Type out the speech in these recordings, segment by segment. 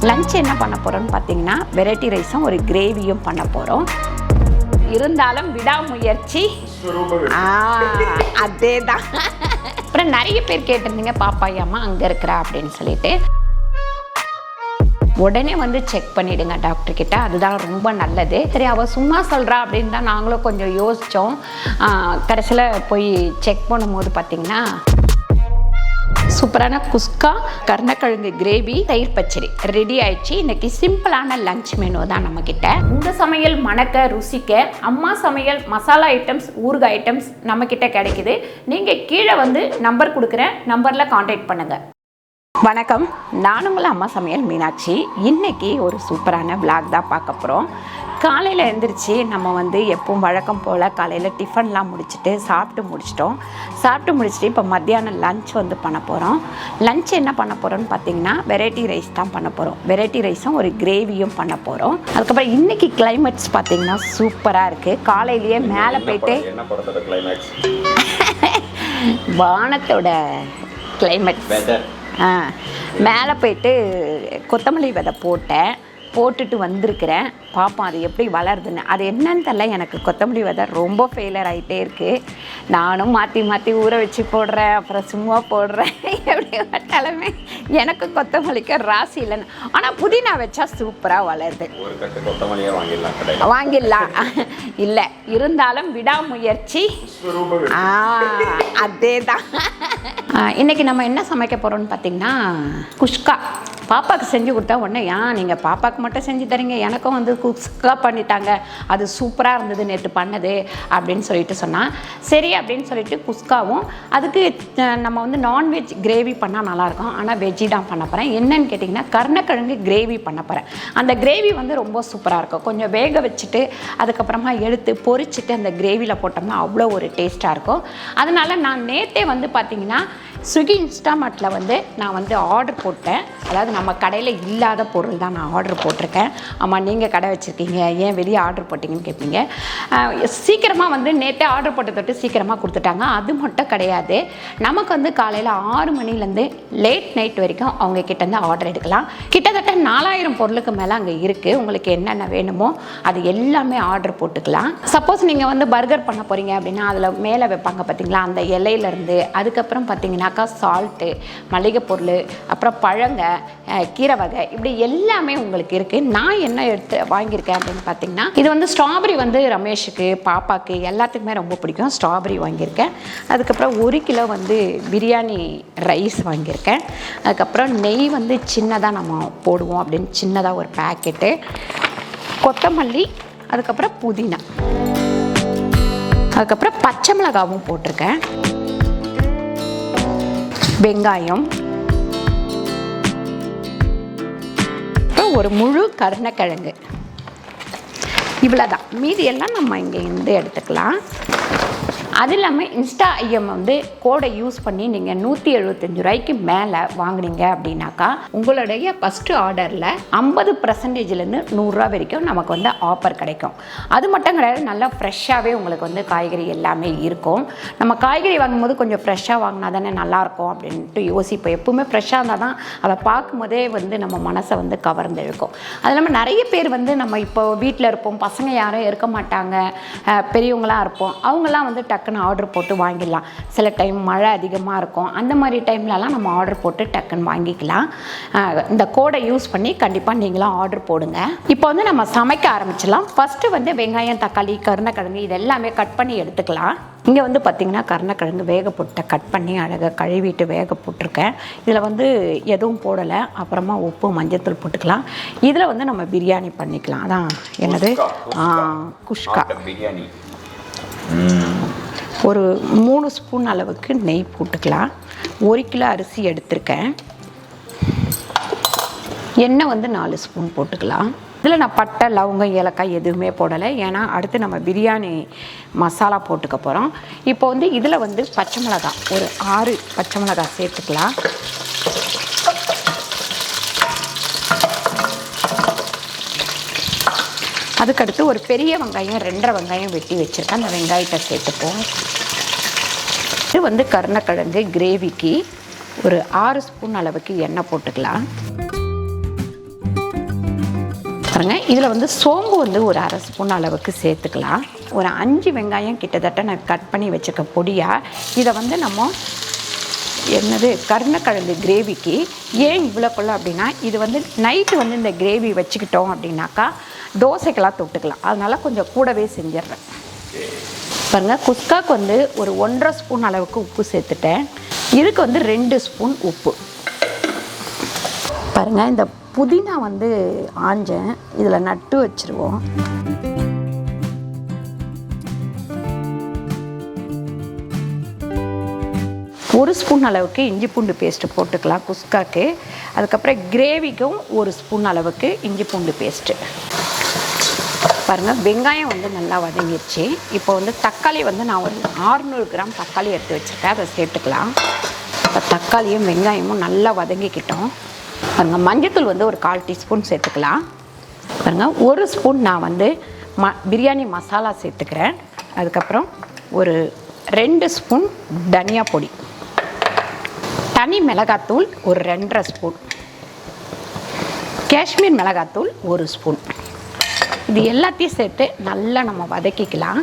Lunch என்ன பண்ண போகிறோம்னு பார்த்தீங்கன்னா வெரைட்டி ரைஸும் ஒரு கிரேவியும் பண்ண போகிறோம். இருந்தாலும் விடாமுயற்சி அதே தான். அப்புறம் நிறைய பேர் கேட்டிருந்தீங்க பாப்பாயாம்மா அங்கே இருக்கிறா அப்படின்னு சொல்லிட்டு. உடனே வந்து செக் பண்ணிவிடுங்க டாக்டர் கிட்ட, அதுதான் ரொம்ப நல்லது. சரி அவள் சும்மா சொல்கிறா அப்படின்னு தான் நாங்களும் கொஞ்சம் யோசித்தோம். கடைசியில் போய் செக் பண்ணும்போது பார்த்திங்கன்னா சூப்பரான குஸ்கா, கருணக்கிழங்கு கிரேவி, தயிர் பச்சடி ரெடி ஆயிடுச்சு. இன்னைக்கு சிம்பிளான லஞ்ச் மெனு தான் நம்மக்கிட்ட. இந்த சமையல் மணக்க ருசிக்க அம்மா சமையல் மசாலா ஐட்டம்ஸ், ஊறுகாய் ஐட்டம்ஸ் நம்மக்கிட்ட கிடைக்குது. நீங்கள் கீழே வந்து நம்பர் கொடுக்குறேன், நம்பரில் கான்டாக்ட் பண்ணுங்கள். வணக்கம், நான் உங்கள் அம்மா சமையல் மீனாட்சி. இன்றைக்கி ஒரு சூப்பரான விளாக் தான் பார்க்க போகிறோம். காலையில் எழுந்திரிச்சு நம்ம வந்து எப்பவும் வழக்கம் போல் காலையில் டிஃபன்லாம் முடிச்சுட்டு சாப்பிட்டு முடிச்சுட்டு இப்போ மத்தியானம் லஞ்ச் வந்து பண்ண போகிறோம். லஞ்ச் என்ன பண்ண போகிறோம்னு பார்த்தீங்கன்னா வெரைட்டி ரைஸ் தான் பண்ண போகிறோம். வெரைட்டி ரைஸும் ஒரு கிரேவியும் பண்ண போகிறோம். அதுக்கப்புறம் இன்றைக்கி கிளைமேட்ஸ் பார்த்தீங்கன்னா சூப்பராக இருக்குது. காலையிலேயே மேலே போயிட்டு வானத்தோட கிளைமேட் மேலே போயிட்டு கொத்தமல்லி விதை போட்டுட்டு வந்திருக்கிறேன். பார்ப்போம் அது எப்படி வளருதுன்னு. அது என்னன்னு தெரியல, எனக்கு கொத்தமல்லி விதை ரொம்ப ஃபெயிலியர் ஆகிட்டே இருக்குது. நானும் மாற்றி ஊற வச்சு போடுறேன், அப்புறம் சும்மா போடுறேன். எப்படி வட்டாலுமே எனக்கு கொத்தமல்லிக்கு ராசி இல்லைன்னு. ஆனால் புதினா வச்சா சூப்பராக வளருது. வாங்கிடலாம் இல்லை, இருந்தாலும் விடாமுயற்சி அதே தான். இன்றைக்கி நம்ம என்ன சமைக்க போகிறோம்னு பார்த்திங்கன்னா குஸ்கா. பாப்பாவுக்கு செஞ்சு கொடுத்தா உடனே நீங்கள் பாப்பாவுக்கு மட்டும் செஞ்சு தரீங்க, எனக்கும் வந்து குஸ்கா பண்ணிட்டாங்க, அது சூப்பராக இருந்தது நேற்று பண்ணது அப்படின்னு சொல்லிட்டு சொன்னால் சரி அப்படின்னு சொல்லிட்டு குஸ்காவும், அதுக்கு நம்ம வந்து நான்வெஜ் கிரேவி பண்ணால் நல்லாயிருக்கும். ஆனால் வெஜ்ஜி தான் பண்ண போகிறேன். என்னன்னு கேட்டிங்கன்னா கருணக்கிழங்கு கிரேவி பண்ண போகிறேன். அந்த கிரேவி வந்து ரொம்ப சூப்பராக இருக்கும். கொஞ்சம் வேக வச்சுட்டு அதுக்கப்புறமா எடுத்து பொரிச்சிட்டு அந்த கிரேவியில் போட்டோம்னா அவ்வளோ ஒரு டேஸ்ட்டாக இருக்கும். அதனால் நான் நேற்றே வந்து பார்த்திங்கன்னா ஸ்விக்கி இன்ஸ்டாமார்ட்டில் வந்து நான் வந்து ஆர்டர் போட்டேன். அதாவது நம்ம கடையில் இல்லாத பொருள் தான் நான் ஆர்டர் போட்டிருக்கேன். ஆமாம், நீங்கள் கடை வச்சுருக்கீங்க, ஏன் வெளியே ஆர்டர் போட்டிங்கன்னு கேட்பீங்க. சீக்கிரமாக வந்து நேற்றே ஆர்டர் போட்ட தொட்டு சீக்கிரமாக கொடுத்துட்டாங்க. அது மட்டும் கிடையாது, நமக்கு வந்து காலையில் 6 மணிலேருந்து லேட் நைட் வரைக்கும் அவங்க கிட்டேருந்து ஆர்டர் எடுக்கலாம். கிட்டத்தட்ட 4000 பொருளுக்கு மேலே அங்கே இருக்குது. உங்களுக்கு என்னென்ன வேணுமோ அது எல்லாமே ஆர்டர் போட்டுக்கலாம். சப்போஸ் நீங்கள் வந்து பர்கர் பண்ண போகிறீங்க அப்படின்னா அதில் மேலே வைப்பாங்க பார்த்தீங்களா, அந்த இலையிலேருந்து, அதுக்கப்புறம் பார்த்தீங்கன்னா சால்ட்டு, மளிகை பொருள், அப்புறம் பழங்க, கீரை வகை, இப்படி எல்லாமே உங்களுக்கு இருக்குது. நான் என்ன எடுத்து வாங்கியிருக்கேன் அப்படின்னு பார்த்தீங்கன்னா இது வந்து ஸ்ட்ராபெரி வந்து ரமேஷுக்கு, பாப்பாவுக்கு எல்லாத்துக்குமே ரொம்ப பிடிக்கும். ஸ்ட்ராபெரி வாங்கியிருக்கேன். அதுக்கப்புறம் 1 கிலோ வந்து பிரியாணி ரைஸ் வாங்கியிருக்கேன். அதுக்கப்புறம் நெய் வந்து சின்னதாக நம்ம போடுவோம் அப்படின்னு சின்னதாக ஒரு பேக்கெட்டு, கொத்தமல்லி, அதுக்கப்புறம் புதினா, அதுக்கப்புறம் பச்சை மிளகாவும் போட்டிருக்கேன், வெங்காயம், ஒரு முழு கருணக்கிழங்கு, இவ்வளோதான். மீதி எல்லாம் நம்ம இங்கே இருந்து எடுத்துக்கலாம். அது இல்லாமல் இன்ஸ்டா ஐஎம் வந்து கோடை யூஸ் பண்ணி நீங்கள் 175 ரூபாய்க்கு மேலே வாங்கினீங்க அப்படின்னாக்கா உங்களுடைய ஃபஸ்ட்டு ஆர்டரில் 50%லேருந்து 100 ரூபா வரைக்கும் நமக்கு வந்து ஆஃபர் கிடைக்கும். அது மட்டும் கிடையாது, நல்லா ஃப்ரெஷ்ஷாகவே உங்களுக்கு வந்து காய்கறி எல்லாமே இருக்கும். நம்ம காய்கறி வாங்கும்போது கொஞ்சம் ஃப்ரெஷ்ஷாக வாங்கினா தானே நல்லாயிருக்கும் அப்படின்ட்டு யோசிப்போம். எப்பவுமே ஃப்ரெஷ்ஷாக இருந்தால் தான் அதை பார்க்கும்போதே வந்து நம்ம மனசை வந்து கவர்ந்து இழுக்கும். அது இல்லாமல் நிறைய பேர் வந்து நம்ம இப்போ வீட்டில் இருப்போம், பசங்க யாரும் இருக்க மாட்டாங்க, பெரியவங்களாம் இருப்போம், அவங்களாம் வந்து டக்குன்னு ஆர்டர் போட்டு வாங்கிடலாம். சில டைம் மழை அதிகமாக இருக்கும், அந்த மாதிரி டைம்லலாம் நம்ம ஆர்டர் போட்டு டக்குன்னு வாங்கிக்கலாம். இந்த கோடை யூஸ் பண்ணி கண்டிப்பாக நீங்களும் ஆர்டர் போடுங்க. இப்போ வந்து நம்ம சமைக்க ஆரம்பிச்சிடலாம். ஃபஸ்ட்டு வந்து வெங்காயம், தக்காளி, கருணக்கிழங்கு இது எல்லாமே கட் பண்ணி எடுத்துக்கலாம். இங்கே வந்து பார்த்திங்கன்னா கருணக்கிழங்கு வேக போட்டு கட் பண்ணி அழகாக கழுவிட்டு வேக போட்டிருக்கேன். இதில் வந்து எதுவும் போடலை. அப்புறமா உப்பு, மஞ்சத்தூள் போட்டுக்கலாம். இதில் வந்து நம்ம பிரியாணி பண்ணிக்கலாம். அதான் என்னது குஸ்கா. ஒரு 3 ஸ்பூன் அளவுக்கு நெய் போட்டுக்கலாம். 1 கிலோ அரிசி எடுத்திருக்கேன். எண்ணெய் வந்து 4 ஸ்பூன் போட்டுக்கலாம். இதில் நான் பட்டை, லவங்கம், ஏலக்காய் எதுவுமே போடலை. ஏன்னா அடுத்து நம்ம பிரியாணி மசாலா போட்டுக்க போகிறோம். இப்போ வந்து இதில் வந்து பச்சை மிளகாய் ஒரு 6 பச்சை மிளகாய் சேர்த்துக்கலாம். அதுக்கடுத்து ஒரு பெரிய வெங்காயம் 2.5 வெங்காயம் வெட்டி வச்சுருக்கேன். அந்த வெங்காயத்தை சேர்த்துப்போம். இது வந்து கருணக்கிழங்கு கிரேவிக்கு ஒரு 6 ஸ்பூன் அளவுக்கு எண்ணெய் போட்டுக்கலாம். பாருங்க. இதில் வந்து சோம்பு வந்து ஒரு அரை ஸ்பூன் அளவுக்கு சேர்த்துக்கலாம். ஒரு 5 வெங்காயம் கிட்டத்தட்ட நான் கட் பண்ணி வச்சுருக்க பொடியாக இதை வந்து நம்ம கருணக்கிழங்கு கிரேவிக்கு ஏன் இவ்வளோக்குள்ள அப்படின்னா, இது வந்து நைட்டு வந்து இந்த கிரேவி வச்சுக்கிட்டோம் அப்படின்னாக்கா தோசைக்கெல்லாம் தொட்டுக்கலாம். அதனால் கொஞ்சம் கூடவே செஞ்சிடுறேன். பாருங்கள், குஸ்காக்கு வந்து ஒரு 1.5 ஸ்பூன் அளவுக்கு உப்பு சேர்த்துட்டேன். இதுக்கு வந்து 2 ஸ்பூன் உப்பு. பாருங்கள், இந்த புதினா வந்து ஆஞ்சேன், இதில் நட்டு வச்சுருவோம். ஒரு ஸ்பூன் அளவுக்கு இஞ்சி பூண்டு பேஸ்ட்டு போட்டுக்கலாம் குஸ்காக்கு. அதுக்கப்புறம் கிரேவிக்கும் 1 ஸ்பூன் அளவுக்கு இஞ்சி பூண்டு பேஸ்ட்டு. பாருங்கள், வெங்காயம் வந்து நல்லா வதங்கிடுச்சு. இப்போ வந்து தக்காளி வந்து நான் ஒரு 600 கிராம் தக்காளி எடுத்து வச்சுருக்கேன், அதை சேர்த்துக்கலாம். இப்போ தக்காளியும் வெங்காயமும் நல்லா வதங்கிக்கிட்டோம். பாருங்கள், மஞ்சத்தூள் வந்து ஒரு 1/4 டீஸ்பூன் சேர்த்துக்கலாம். பாருங்கள், 1 ஸ்பூன் நான் வந்து பிரியாணி மசாலா சேர்த்துக்கிறேன். அதுக்கப்புறம் ஒரு 2 ஸ்பூன் தனியா பொடி, தனி மிளகாத்தூள் ஒரு 2.5 ஸ்பூன், காஷ்மீர் மிளகாத்தூள் 1 ஸ்பூன். இது எல்லாத்தையும் சேர்த்து நல்லா நம்ம வதக்கிக்கலாம்.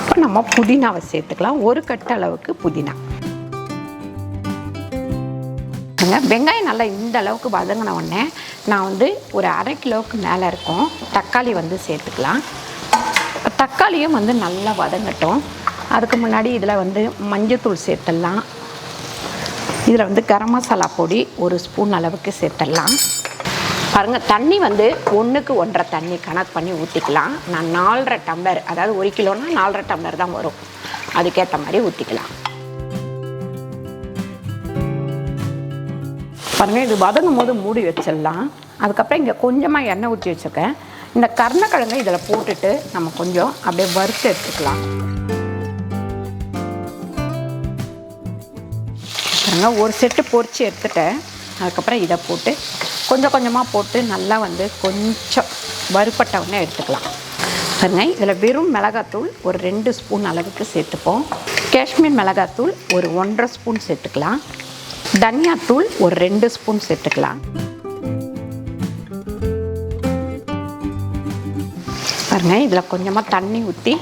இப்போ நம்ம புதினாவை சேர்த்துக்கலாம். 1 கட்டு அளவுக்கு புதினா. வெங்காயம் நல்லா இந்த அளவுக்கு வதங்கின உடனே நான் வந்து ஒரு 1/2 கிலோவுக்கு மேலே இருக்கும் தக்காளி வந்து சேர்த்துக்கலாம். தக்காளியும் வந்து நல்லா வதங்கட்டும். அதுக்கு முன்னாடி இதில் வந்து மஞ்சத்தூள் சேர்த்துடலாம். இதில் வந்து கரம் மசாலா பொடி 1 ஸ்பூன் அளவுக்கு சேர்த்துடலாம். பாருங்கள், தண்ணி வந்து 1க்கு 1.5 தண்ணி கணக்கு பண்ணி ஊற்றிக்கலாம். நான் 4.5 டம்ளர், அதாவது 1 கிலோனா 4.5 டம்ளர் தான் வரும், அதுக்கேற்ற மாதிரி ஊற்றிக்கலாம். பாருங்கள், இது வதங்கும் போது மூடி வச்சிடலாம். அதுக்கப்புறம் இங்கே கொஞ்சமாக எண்ணெய் ஊற்றி வச்சுருக்கேன். இந்த கருணக்கிழங்கை இதில் போட்டுட்டு நம்ம கொஞ்சம் அப்படியே வறுத்து எடுத்துக்கலாம். பாருங்கள், ஒரு செட்டு பொரித்து எடுத்துட்டேன். அதுக்கப்புறம் இதை போட்டு கொஞ்சம் கொஞ்சமாக போட்டு நல்லா வந்து கொஞ்சம் வறுப்பட்டவுடனே எடுத்துக்கலாம். பாருங்கள், இதில் வெறும் மிளகாத்தூள் ஒரு 2 ஸ்பூன் அளவுக்கு சேர்த்துப்போம். காஷ்மீர் மிளகாத்தூள் ஒரு 1.5 ஸ்பூன் சேர்த்துக்கலாம். தனியாத்தூள் ஒரு 2 ஸ்பூன் சேர்த்துக்கலாம். பாருங்கள், இதில் கொஞ்சமாக தண்ணி ஊற்றி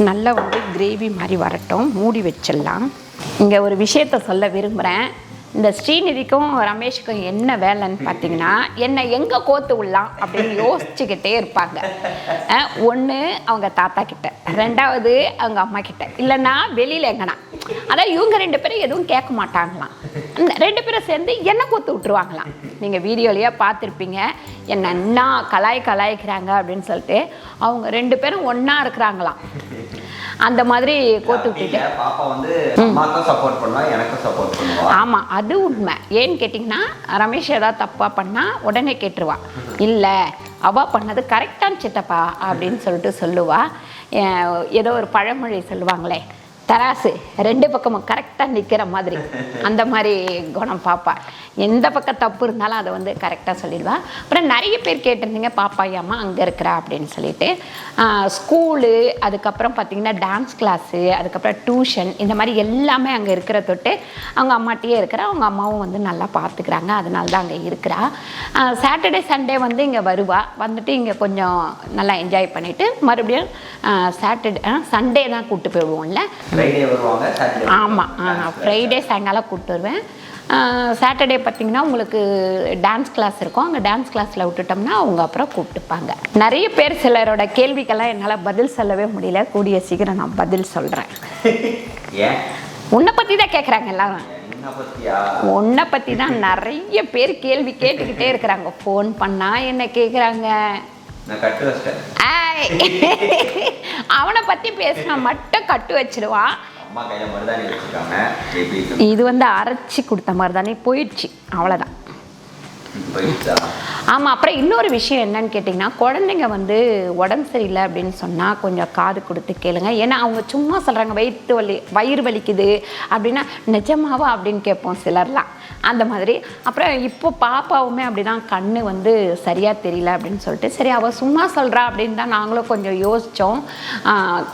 நல்லா வந்து கிரேவி மாதிரி வரட்டும், மூடி வச்சிடலாம். இங்கே ஒரு விஷயத்த சொல்ல விரும்புகிறேன். இந்த ஸ்ரீநிதிக்கும் ரமேஷுக்கும் என்ன வேலைன்னு பார்த்தீங்கன்னா, என்னை எங்கே கோத்து விடலாம் அப்படின்னு யோசிச்சுக்கிட்டே இருப்பாங்க. ஒன்று அவங்க தாத்தா கிட்ட, 2வது அவங்க அம்மா கிட்ட, இல்லைன்னா வெளியில் எங்கன்னா. அதான் இவங்க 2 பேரும் எதுவும் கேட்க மாட்டாங்களாம். 2 பேரும் சேர்ந்து என்ன கோத்து விட்டுருவாங்களாம். நீங்கள் வீடியோலையே பார்த்துருப்பீங்க, என்ன கலாய்க்கிறாங்க அப்படின்னு சொல்லிட்டு. அவங்க 2 பேரும் ஒன்றா இருக்கிறாங்களாம். அந்த மாதிரி கோத்து விட்டுட்டு பாப்பா வந்து அம்மாக்கும் சப்போர்ட் பண்ணுவா, எனக்கும் சப்போர்ட் பண்ணுவா. ஆமாம், அது உண்மை. ஏன்னு கேட்டிங்கன்னா, ரமேஷ் ஏதாவது தப்பாக பண்ணால் உடனே கேட்டுருவா. இல்லை, அவள் பண்ணது கரெக்டான சித்தப்பா அப்படின்னு சொல்லிட்டு சொல்லுவா. ஏதோ ஒரு பழமொழி சொல்லுவாங்களே, தராசு 2 பக்கமும் கரெக்டாக நிற்கிற மாதிரி, அந்த மாதிரி குணம் பாப்பா. எந்த பக்கம் தப்பு இருந்தாலும் அதை வந்து கரெக்டாக சொல்லிடுவா. அப்புறம் நிறைய பேர் கேட்டிருந்தீங்க, பாப்பா அம்மா அங்கே இருக்கிறா அப்படின்னு சொல்லிட்டு. ஸ்கூலு, அதுக்கப்புறம் பார்த்திங்கன்னா டான்ஸ் கிளாஸு, அதுக்கப்புறம் டியூஷன், இந்த மாதிரி எல்லாமே அங்கே இருக்கிற தொட்டு அவங்க அம்மாட்டியே இருக்கிறா. அவங்க அம்மாவும் வந்து நல்லா பார்த்துக்கிறாங்க, அதனால தான் அங்கே இருக்கிறா. சாட்டர்டே சண்டே வந்து இங்கே வருவா, வந்துட்டு இங்கே கொஞ்சம் நல்லா என்ஜாய் பண்ணிவிட்டு மறுபடியும் சண்டே தான் கூப்பிட்டு போயிடுவோம்ல. ஆமாம், ஃப்ரைடே சாயங்காலம் கூப்பிட்டு வருவேன். சாட்டர்டே பார்த்திங்கன்னா உங்களுக்கு டான்ஸ் கிளாஸ் இருக்கும், அங்கே டான்ஸ் கிளாஸில் விட்டுட்டோம்னா அவங்க அப்புறம் கூப்பிட்டுப்பாங்க. நிறைய பேர் சிலரோட கேள்விக்கெல்லாம் என்னால் பதில் சொல்லவே முடியல. கூடிய சீக்கிரம் நான் பதில் சொல்கிறேன். உன்னை பற்றி தான் கேட்குறாங்க எல்லாரும். உன்னை பற்றி தான் நிறைய பேர் கேள்வி கேட்டுக்கிட்டே இருக்கிறாங்க. ஃபோன் பண்ணால் என்ன கேட்குறாங்க, அவனை பற்றி பேசினா மட்டும் கட்டு வச்சிருவான். இது வந்து அரைச்சி கொடுத்த மாதிரி தானே போயிடுச்சு, அவ்வளோதான். ஆமாம். அப்புறம் இன்னொரு விஷயம் என்னன்னு கேட்டிங்கன்னா, குழந்தைங்க வந்து உடம்பு சரியில்லை அப்படின்னு சொன்னால் கொஞ்சம் காது கொடுத்து கேளுங்க. ஏன்னா அவங்க சும்மா சொல்கிறாங்க வயிறு வலிக்குது அப்படின்னா, நிஜமாவா அப்படின்னு கேட்போம் சிலர்லாம், அந்த மாதிரி. அப்புறம் இப்போ பாப்பாவுமே அப்படி தான், கண்ணு வந்து சரியாக தெரியல அப்படின்னு சொல்லிட்டு, சரி அவள் சும்மா சொல்கிறா அப்படின்னு தான் நாங்களும் கொஞ்சம் யோசித்தோம்.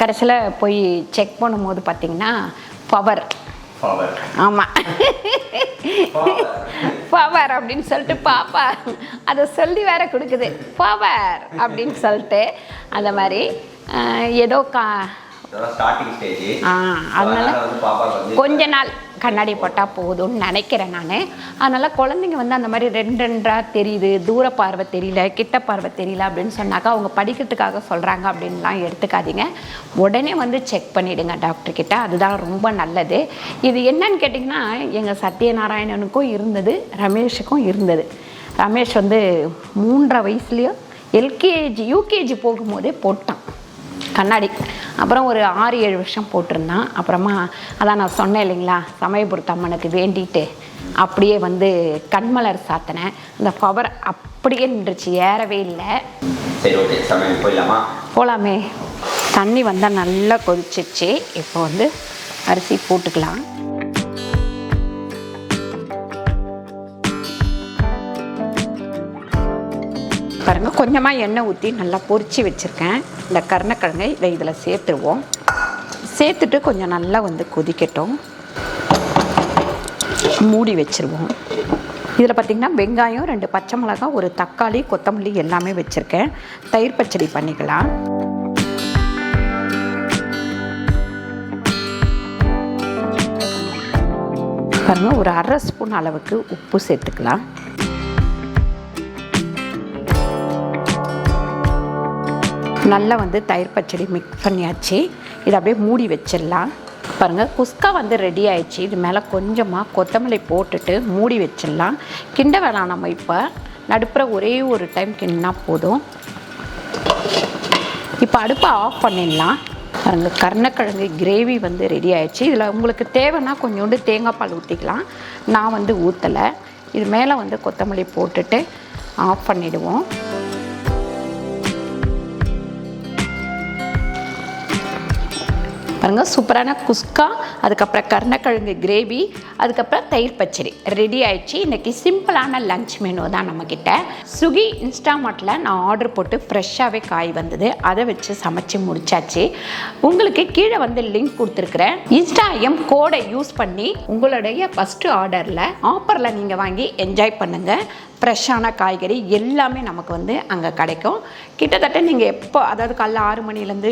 கடைசியில் போய் செக் பண்ணும்போது பார்த்திங்கன்னா பவர் பவர். ஆமாம், பவர் அப்படின்னு சொல்லிட்டு பாப்பா அதை சொல்லி வேற கொடுக்குது, பவர் அப்படின்னு சொல்லிட்டு. அந்த மாதிரி ஏதோ ஸ்டார்டிங் ஸ்டேஜ். அதனால கொஞ்ச நாள் கண்ணாடி போட்டால் போதும்னு நினைக்கிறேன் நான். அதனால் குழந்தைங்க வந்து அந்த மாதிரி ரெண்டாக தெரியுது, தூர பார்வை தெரியல, கிட்ட பார்வை தெரியல அப்படின்னு சொன்னாக்கா அவங்க படிக்கிறதுக்காக சொல்கிறாங்க அப்படின்லாம் எடுத்துக்காதீங்க. உடனே வந்து செக் பண்ணிவிடுங்க டாக்டர்கிட்ட, அதுதான் ரொம்ப நல்லது. இது என்னன்னு கேட்டிங்கன்னா, எங்கள் சத்யநாராயணனுக்கும் இருந்தது, ரமேஷுக்கும் இருந்தது. ரமேஷ் வந்து 3.5 வயசுலேயோ எல்கேஜி யூகேஜி போகும்போதே போட்டான் கண்ணாடி. அப்புறம் ஒரு 6-7 வருஷம் போட்டிருந்தான். அப்புறமா அதான் நான் சொன்னேன் இல்லைங்களா, சமயபுரத்து அம்மனுக்கு வேண்டிட்டு அப்படியே வந்து கண்மலர் சாத்தினேன். அந்த பவர் அப்படியே நின்றுச்சு, ஏறவே இல்லை. சரி, ஓகே, சமையல் போயிடலாமா? போகலாமே. தண்ணி வந்தால் நல்லா கொதிச்சிச்சு. இப்போ வந்து அரிசி போட்டுக்கலாம். பாருங்கள், கொஞ்சமாக எண்ணெய் ஊற்றி நல்லா பொரித்து வச்சுருக்கேன். இந்த கருணக்கிழங்கை இதை இதில் சேர்த்துருவோம். சேர்த்துட்டு கொஞ்சம் நல்லா வந்து கொதிக்கட்டும், மூடி வச்சுருவோம். இதில் பார்த்திங்கன்னா வெங்காயம், 2 பச்சை மிளகாய், ஒரு தக்காளி, கொத்தமல்லி எல்லாமே வச்சுருக்கேன். தயிர் பச்சடி பண்ணிக்கலாம். பாருங்கள், ஒரு 1/2 ஸ்பூன் அளவுக்கு உப்பு சேர்த்துக்கலாம். நல்லா வந்து தயிர் பச்சடி மிக்ஸ் பண்ணியாச்சு. இதை அப்படியே மூடி வச்சிடலாம். பாருங்கள், குஸ்கா வந்து ரெடி ஆயிடுச்சு. இது மேலே கொஞ்சமாக கொத்தமல்லி போட்டுட்டு மூடி வச்சிடலாம். கிண்ட வேணாம், நம்ம இப்போ நடுப்புற ஒரே ஒரு டைம் கிண்டினா போதும். இப்போ அடுப்பை ஆஃப் பண்ணிடலாம். பாருங்கள், கருணக்கிழங்கு கிரேவி வந்து ரெடி ஆயிடுச்சு. இதில் உங்களுக்கு தேவைன்னா கொஞ்சோண்டு தேங்காய் பால் ஊற்றிக்கலாம். நான் வந்து ஊற்றலை. இது மேலே வந்து கொத்தமல்லி போட்டுட்டு ஆஃப் பண்ணிவிடுவோம். பாருங்கள், சூப்பரான குஸ்கா, அதுக்கப்புறம் கருணக்கிழங்கு கிரேவி, அதுக்கப்புறம் தயிர் பச்சடி ரெடி ஆயிடுச்சு. இன்றைக்கி சிம்பிளான லஞ்ச் மெனு தான் நம்மக்கிட்ட. ஸ்விக்கி இன்ஸ்டாமார்ட்டில் நான் ஆர்டர் போட்டு ஃப்ரெஷ்ஷாகவே காய் வந்தது, அதை வச்சு சமைச்சு முடிச்சாச்சு. உங்களுக்கு கீழே வந்து லிங்க் கொடுத்துருக்குறேன். இன்ஸ்டாஎம் கோடை யூஸ் பண்ணி உங்களுடைய ஃபஸ்ட்டு ஆர்டரில் ஆஃபரில் நீங்கள் வாங்கி என்ஜாய் பண்ணுங்கள். ஃப்ரெஷ்ஷான காய்கறி எல்லாமே நமக்கு வந்து அங்கே கிடைக்கும். கிட்டத்தட்ட நீங்கள் எப்போ, அதாவது காலைல 6 மணிலேருந்து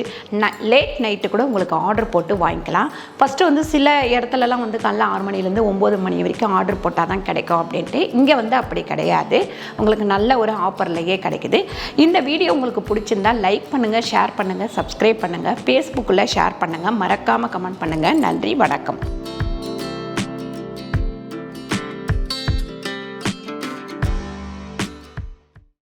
லேட் நைட்டு கூட உங்களுக்கு ஆர்டர் போட்டு வாங்கிக்கலாம். ஃபஸ்ட்டு வந்து சில இடத்துலலாம் வந்து காலைல 6 மணிலேருந்து 9 மணி வரைக்கும் ஆர்டர் போட்டால் தான் கிடைக்கும் அப்படின்ட்டு. இங்கே வந்து அப்படி கிடையாது, உங்களுக்கு நல்ல ஒரு ஆஃபர்லையே கிடைக்குது. இந்த வீடியோ உங்களுக்கு பிடிச்சிருந்தால் லைக் பண்ணுங்கள், ஷேர் பண்ணுங்கள், சப்ஸ்கிரைப் பண்ணுங்கள், ஃபேஸ்புக்கில் ஷேர் பண்ணுங்கள், மறக்காமல் கமெண்ட் பண்ணுங்கள். நன்றி, வணக்கம்.